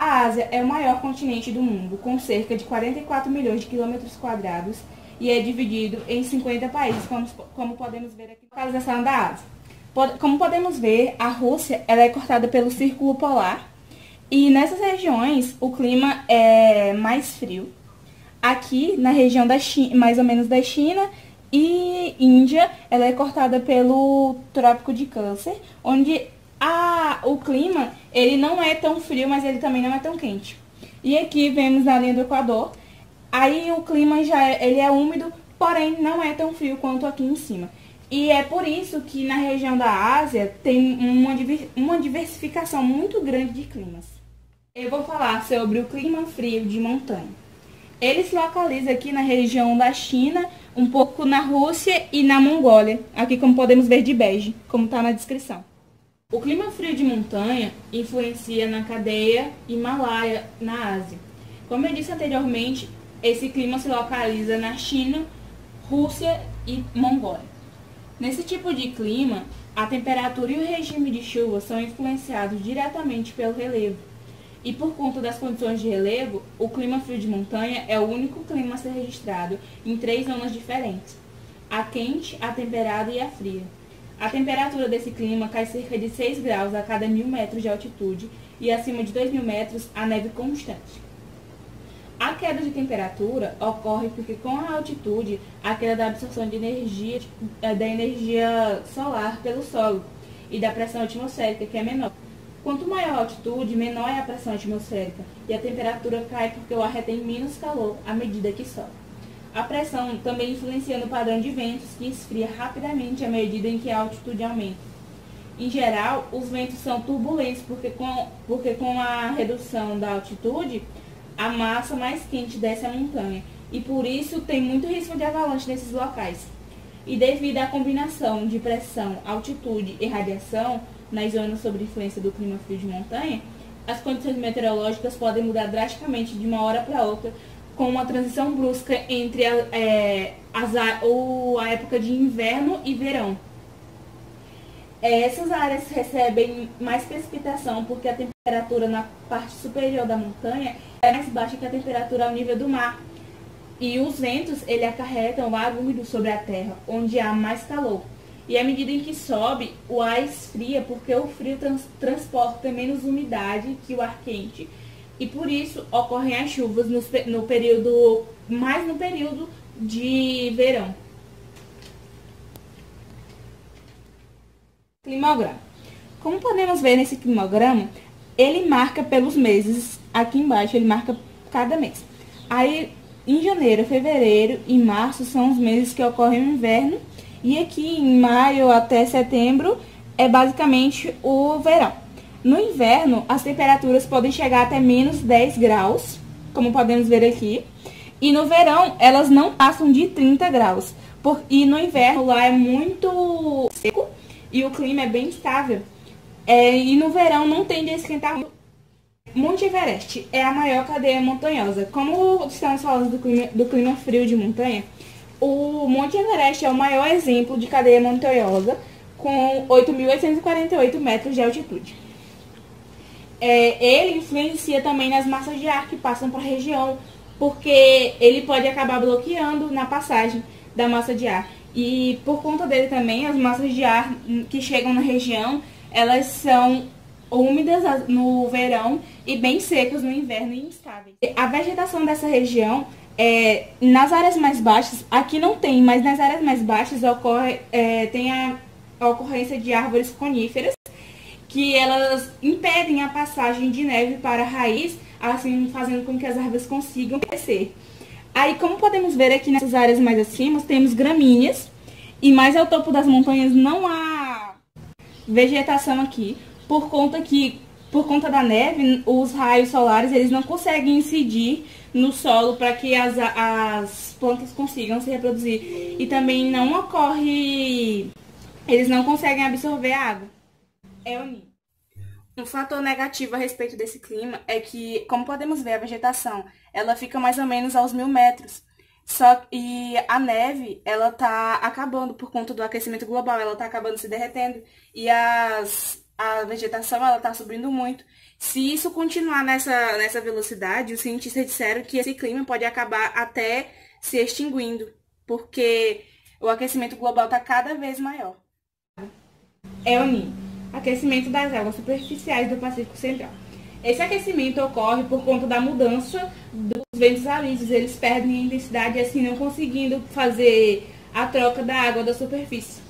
A Ásia é o maior continente do mundo, com cerca de 44 milhões de quilômetros quadrados e é dividido em 50 países, como podemos ver aqui na localização da Ásia. Como podemos ver, a Rússia ela é cortada pelo Círculo Polar e nessas regiões o clima é mais frio. Aqui na região da China, mais ou menos da China e Índia, ela é cortada pelo Trópico de Câncer, onde o clima ele não é tão frio, mas ele também não é tão quente. E aqui vemos na linha do Equador, aí o clima ele é úmido, porém não é tão frio quanto aqui em cima. E é por isso que na região da Ásia tem uma diversificação muito grande de climas. Eu vou falar sobre o clima frio de montanha. Ele se localiza aqui na região da China, um pouco na Rússia e na Mongólia, aqui como podemos ver de bege, como está na descrição. O clima frio de montanha influencia na cadeia Himalaia, na Ásia. Como eu disse anteriormente, esse clima se localiza na China, Rússia e Mongólia. Nesse tipo de clima, a temperatura e o regime de chuva são influenciados diretamente pelo relevo. E por conta das condições de relevo, o clima frio de montanha é o único clima a ser registrado em 3 zonas diferentes: a quente, a temperada e a fria. A temperatura desse clima cai cerca de 6 graus a cada 1.000 metros de altitude e acima de 2.000 metros a neve constante. A queda de temperatura ocorre porque com a altitude, a queda da absorção de energia, da energia solar pelo solo e da pressão atmosférica, que é menor. Quanto maior a altitude, menor é a pressão atmosférica e a temperatura cai porque o ar retém menos calor à medida que sobe. A pressão também influencia no padrão de ventos, que esfria rapidamente à medida em que a altitude aumenta. Em geral, os ventos são turbulentos porque com a redução da altitude, a massa mais quente desce a montanha e por isso tem muito risco de avalanche nesses locais. E devido à combinação de pressão, altitude e radiação nas zonas sob influência do clima frio de montanha, as condições meteorológicas podem mudar drasticamente de uma hora para outra, com uma transição brusca entre a época de inverno e verão. Essas áreas recebem mais precipitação porque a temperatura na parte superior da montanha é mais baixa que a temperatura ao nível do mar. E os ventos ele acarretam o ar úmido sobre a terra, onde há mais calor. E à medida em que sobe, o ar esfria porque o frio transporta menos umidade que o ar quente. E por isso ocorrem as chuvas no período de verão. Climograma. Como podemos ver nesse climograma, ele marca pelos meses. Aqui embaixo ele marca cada mês. Aí em janeiro, fevereiro e março são os meses que ocorrem o inverno. E aqui em maio até setembro é basicamente o verão. No inverno, as temperaturas podem chegar até menos 10 graus, como podemos ver aqui. E no verão, elas não passam de 30 graus. E no inverno, lá é muito seco e o clima é bem estável. E no verão, não tende a esquentar muito. Monte Everest é a maior cadeia montanhosa. Como estamos falando do clima frio de montanha, o Monte Everest é o maior exemplo de cadeia montanhosa, com 8.848 metros de altitude. Ele influencia também nas massas de ar que passam para a região, porque ele pode acabar bloqueando na passagem da massa de ar. E por conta dele também, as massas de ar que chegam na região, elas são úmidas no verão e bem secas no inverno e instáveis. A vegetação dessa região, nas áreas mais baixas, aqui não tem, mas nas áreas mais baixas tem a ocorrência de árvores coníferas, que elas impedem a passagem de neve para a raiz, assim fazendo com que as árvores consigam crescer. Aí, como podemos ver aqui nessas áreas mais acima, temos gramíneas, e mais ao topo das montanhas não há vegetação aqui, por conta da neve, os raios solares eles não conseguem incidir no solo para que as plantas consigam se reproduzir. E também não ocorre, eles não conseguem absorver a água. El Niño. Um fator negativo a respeito desse clima é que, como podemos ver, a vegetação ela fica mais ou menos aos 1.000 metros. E a neve, ela tá acabando por conta do aquecimento global, ela tá acabando se derretendo. E a vegetação ela está subindo muito. Se isso continuar nessa velocidade, os cientistas disseram que esse clima pode acabar até se extinguindo, porque o aquecimento global está cada vez maior. El Niño, aquecimento das águas superficiais do Pacífico Central. Esse aquecimento ocorre por conta da mudança dos ventos alísios. Eles perdem a intensidade e assim não conseguindo fazer a troca da água da superfície.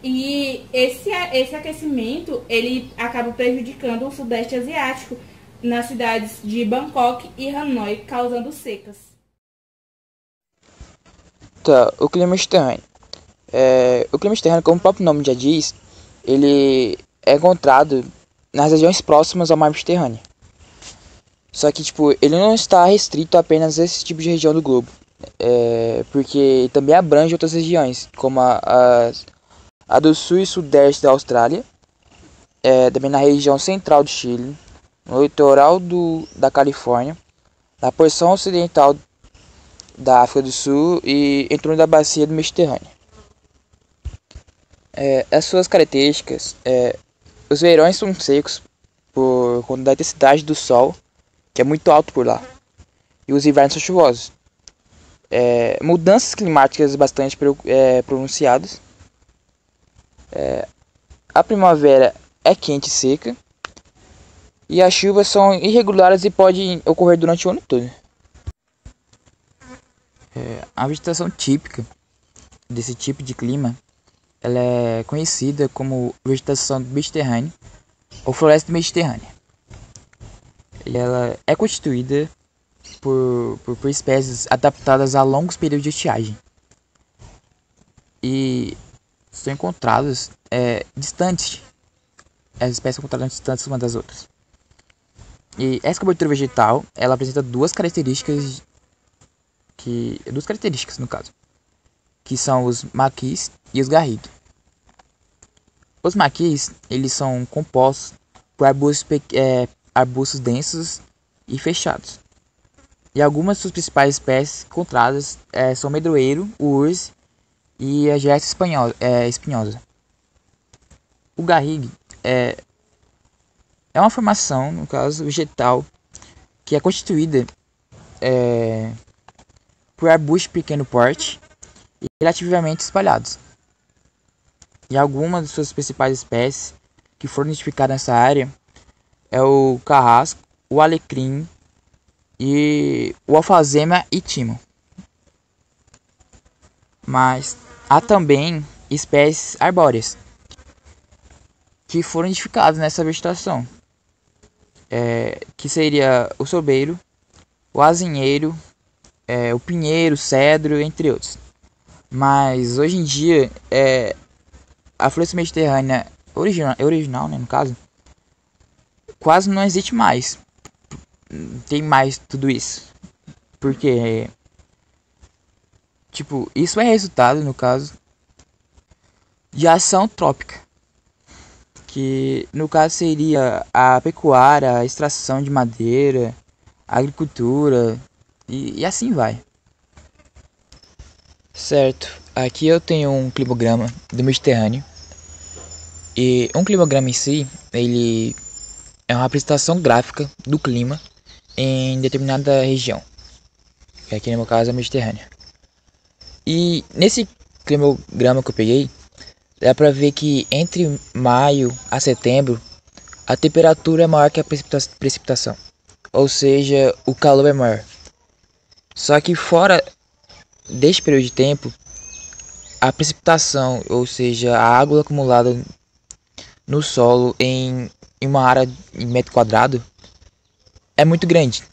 E esse aquecimento, ele acaba prejudicando o Sudeste Asiático nas cidades de Bangkok e Hanoi, causando secas. Tá, o clima mediterrâneo. O clima mediterrâneo, como o próprio nome já diz, ele é encontrado nas regiões próximas ao mar Mediterrâneo. Só que, tipo, ele não está restrito apenas a esse tipo de região do globo. Porque também abrange outras regiões, como a do sul e sudeste da Austrália, também na região central do Chile, no litoral da Califórnia, na porção ocidental da África do Sul e em torno da bacia do Mediterrâneo. As suas características, os verões são secos por conta da intensidade do sol, que é muito alto por lá, e os invernos são chuvosos. Mudanças climáticas bastante pronunciadas. A primavera é quente e seca, e as chuvas são irregulares e podem ocorrer durante o ano todo. A vegetação típica desse tipo de clima, ela é conhecida como vegetação do Mediterrâneo ou floresta mediterrânea. E ela é constituída por espécies adaptadas a longos períodos de estiagem e são encontradas distantes. As espécies são encontradas distantes umas das outras. E essa cobertura vegetal, ela apresenta duas características no caso, que são os maquis e os garridos. Os maquis, eles são compostos por arbustos densos e fechados. E algumas de suas principais espécies encontradas são o medroeiro, o urze e a gersta espinhosa. O garrigue é uma formação, no caso, vegetal, que é constituída por arbustos de pequeno porte e relativamente espalhados. E algumas de suas principais espécies que foram identificadas nessa área é o carrasco, o alecrim e o alfazema e timo. Mas há também espécies arbóreas que foram identificadas nessa vegetação, que seria o sobeiro, o azinheiro, o pinheiro, o cedro, entre outros. Mas hoje em dia a floresta mediterrânea original, né, no caso, quase não existe mais. Tem mais tudo isso. Porque, tipo, isso é resultado, no caso, de ação trópica. Que, no caso, seria a pecuária, a extração de madeira, a agricultura, e assim vai. Certo, aqui eu tenho um climograma do Mediterrâneo. E um climograma em si, ele é uma apresentação gráfica do clima em determinada região, que aqui no meu caso é Mediterrâneo. E nesse climograma que eu peguei, dá pra ver que entre maio a setembro a temperatura é maior que a precipitação, ou seja, o calor é maior. Só que fora deste período de tempo, a precipitação, ou seja, a água acumulada no solo em uma área em metro quadrado é muito grande.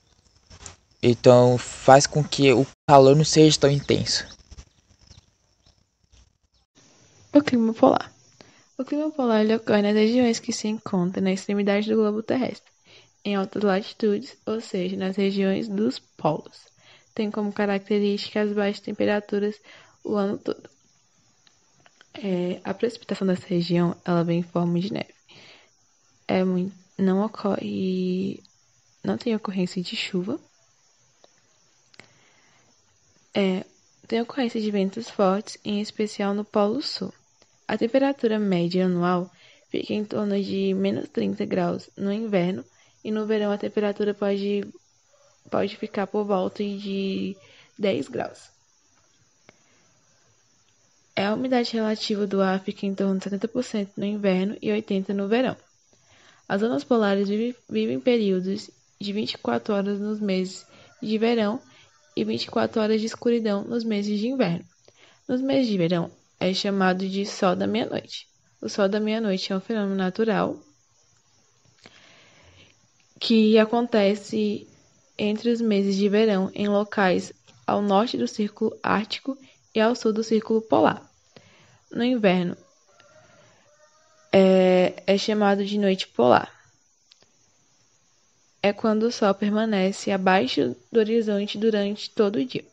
Então faz com que o calor não seja tão intenso. O clima polar. O clima polar ele ocorre nas regiões que se encontram na extremidade do globo terrestre, em altas latitudes, ou seja, nas regiões dos polos. Tem como característica as baixas temperaturas o ano todo. A precipitação dessa região ela vem em forma de neve. Não tem ocorrência de chuva. Tem ocorrência de ventos fortes, em especial no Polo Sul. A temperatura média anual fica em torno de menos 30 graus no inverno, e no verão a temperatura pode ficar por volta de 10 graus. A umidade relativa do ar fica em torno de 70% no inverno e 80% no verão. As zonas polares vivem períodos de 24 horas nos meses de verão e 24 horas de escuridão nos meses de inverno. Nos meses de verão é chamado de sol da meia-noite. O sol da meia-noite é um fenômeno natural que acontece entre os meses de verão em locais ao norte do Círculo Ártico e ao sul do Círculo Polar. No inverno é chamado de noite polar. É quando o sol permanece abaixo do horizonte durante todo o dia.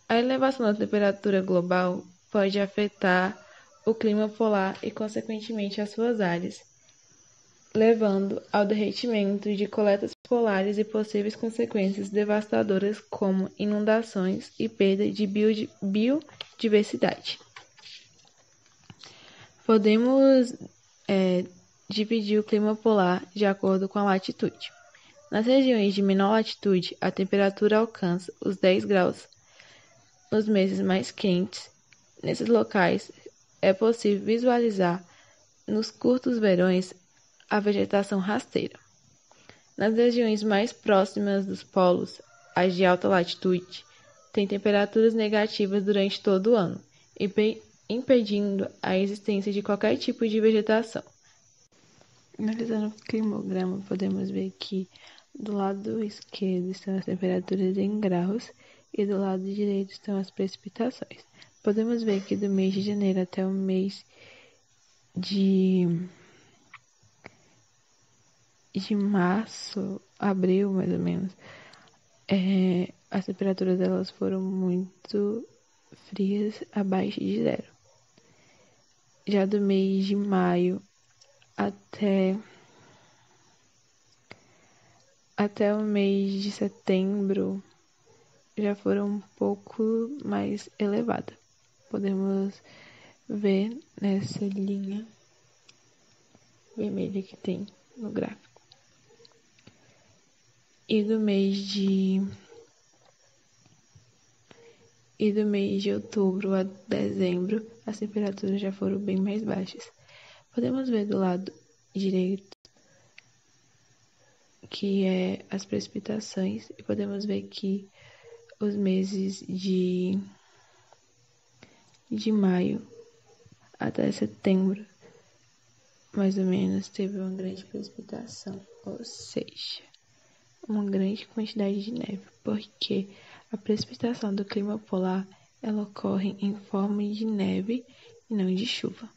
A elevação da temperatura global pode afetar o clima polar e, consequentemente, as suas áreas, levando ao derretimento de coletas polares e possíveis consequências devastadoras como inundações e perda de biodiversidade. Podemos dividir o clima polar de acordo com a latitude. Nas regiões de menor latitude, a temperatura alcança os 10 graus nos meses mais quentes. Nesses locais, é possível visualizar nos curtos verões a vegetação rasteira. Nas regiões mais próximas dos polos, as de alta latitude, têm temperaturas negativas durante todo o ano, impedindo a existência de qualquer tipo de vegetação. Analisando o climograma, podemos ver que do lado esquerdo estão as temperaturas em graus e do lado direito estão as precipitações. Podemos ver que do mês de janeiro até o mês de março, abril mais ou menos, as temperaturas delas foram muito frias, abaixo de zero. Já do mês de maio até o mês de setembro já foram um pouco mais elevadas. Podemos ver nessa linha vermelha que tem no gráfico. E do mês de outubro a dezembro, as temperaturas já foram bem mais baixas. Podemos ver do lado direito que é as precipitações, e podemos ver que os meses de maio até setembro, mais ou menos, teve uma grande precipitação, ou seja, uma grande quantidade de neve, porque a precipitação do clima polar ela ocorre em forma de neve e não de chuva.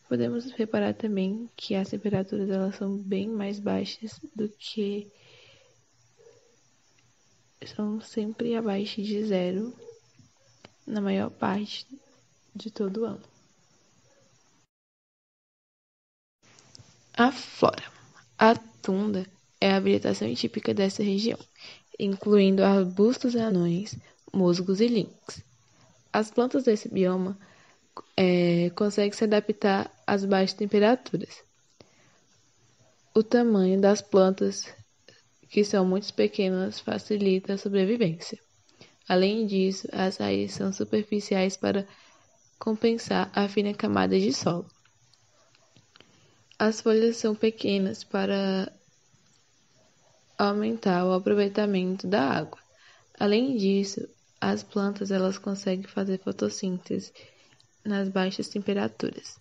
Podemos reparar também que as temperaturas elas são bem mais baixas do que são sempre abaixo de zero na maior parte de todo o ano. A flora. A tundra é a vegetação típica dessa região, incluindo arbustos anões, musgos e lynx. As plantas desse bioma conseguem se adaptar às baixas temperaturas. O tamanho das plantas, que são muito pequenas, facilita a sobrevivência. Além disso, as raízes são superficiais para compensar a fina camada de solo. As folhas são pequenas para aumentar o aproveitamento da água. Além disso, as plantas elas conseguem fazer fotossíntese nas baixas temperaturas.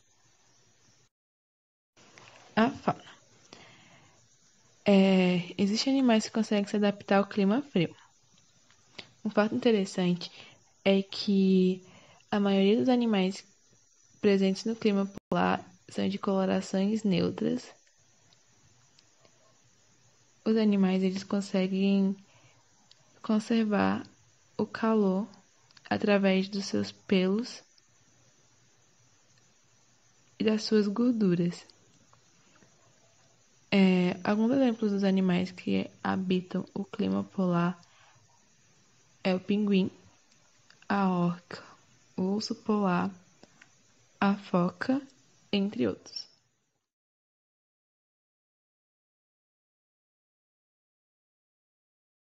A fauna. Existem animais que conseguem se adaptar ao clima frio. Um fato interessante é que a maioria dos animais presentes no clima polar são de colorações neutras. Os animais eles conseguem conservar o calor através dos seus pelos e das suas gorduras. Alguns exemplos dos animais que habitam o clima polar é o pinguim, a orca, o urso polar, a foca, entre outros.